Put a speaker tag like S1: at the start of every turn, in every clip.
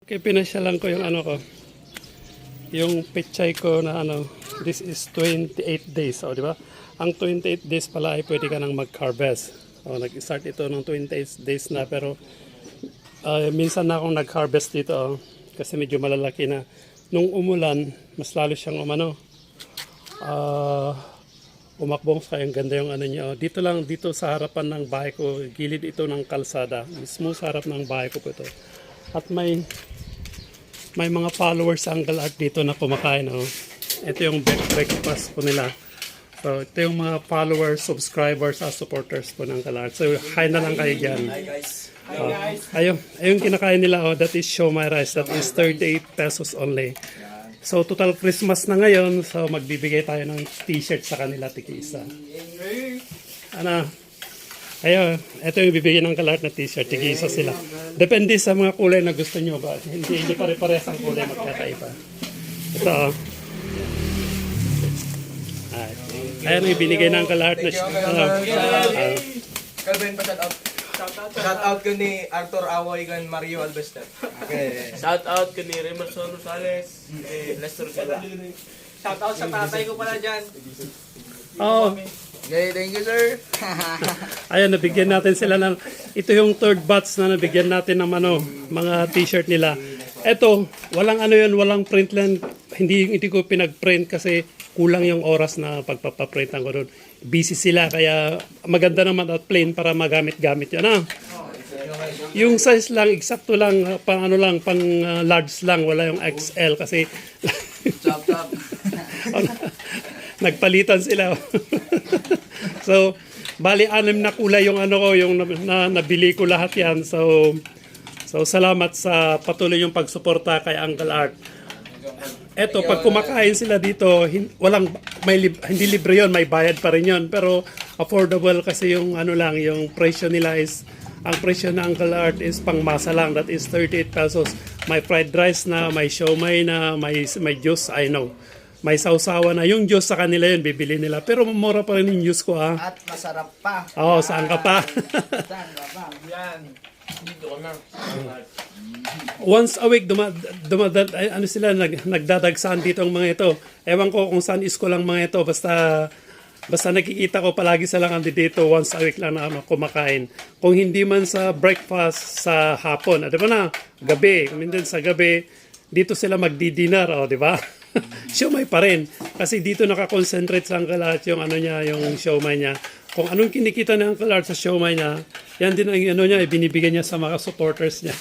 S1: Kaya pinasyalan ko yung ano ko, yung pechay ko na ano, this is 28 days, di ba? Ang 28 days pala ay pwede ka nang mag-harvest. Nag-start ito ng 28 days na, pero minsan na akong nag-harvest dito, kasi medyo malalaki na. Nung umulan, mas lalo siyang umakbong sa yung ganda yung ano niya. Dito lang, dito sa harapan ng bahay ko, gilid ito ng kalsada. Mismo sa harap ng bahay ko po ito. At may mga followers sa Uncle Art dito na kumakain. Ito yung breakfast po nila. So, ito yung mga followers, subscribers, supporters po ng Uncle Art. So, hi na lang kayo dyan.
S2: Hi guys.
S1: Ayun kinakain nila. That is siomai rice. That is 38 pesos only. So, total Christmas na ngayon. So, magbibigay tayo ng t-shirt sa kanila, tiki-isa. Ayun, ito yung bibigyan ng Uncle Art na t-shirt, tiki-isa sila. Depende sa mga kulay na gusto nyo ba. Hindi pare-pares ang kulay, magkakaiba. Ito, ayun yung binigay ng Uncle Art na
S2: Calvin, pa-shout out. Shout out ko ni Arthur Away kan Mario Albester. Okay.
S3: Shout out ko ni Remerson Rosales, Lester Gala.
S2: Shout out sa tatay ko pala dyan.
S3: Okay, thank you sir.
S1: Ayun, nabigyan natin sila ng, ito yung third batch na nabigyan natin ng mga t-shirt nila. Ito, walang walang print lang. Hindi ko pinag-print kasi kulang yung oras na pagpapaprintan ko doon. Busy sila, kaya maganda naman at plain para magamit-gamit yan. Yung size lang, eksakto lang, pang large lang, wala yung XL kasi
S3: Chop chop.
S1: nagpalitan sila. So, bali 6 na kulay yung yung nabili ko lahat yan. So salamat sa patuloy yung pagsuporta kay Uncle Art. Eto, pag kumakain sila dito, hindi libre yon, may bayad pa rin yon, pero affordable kasi yung yung presyo nila is, ang presyo ng Uncle Art is pangmasa lang, that is 38 pesos. May fried rice na, may siomai na, may juice, I know. May sausawa na. Yung juice sa kanila yun, bibili nila. Pero mura pa rin yung juice ko,
S2: At masarap pa.
S1: Oo, saan ka pa?
S2: Saan ka pa? Yan.
S3: Dito ka na.
S1: Once a week, sila, nagdadagsaan dito ang mga ito. Ewan ko kung saan isko lang mga ito. Basta nakikita ko palagi sila dito, once a week lang na kumakain. Kung hindi man sa breakfast, sa hapon. Di ba na? Gabi. Minsan sa gabi, dito sila magdi-dinner. Di ba? Siomai pa rin. Kasi dito nakakonsentrate sa Uncle Art yung yung siomai niya. Kung anong kinikita ng Uncle Art sa siomai niya, yan din ang ibinibigay niya sa mga supporters niya.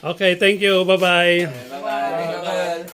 S1: Okay, thank you. Bye-bye.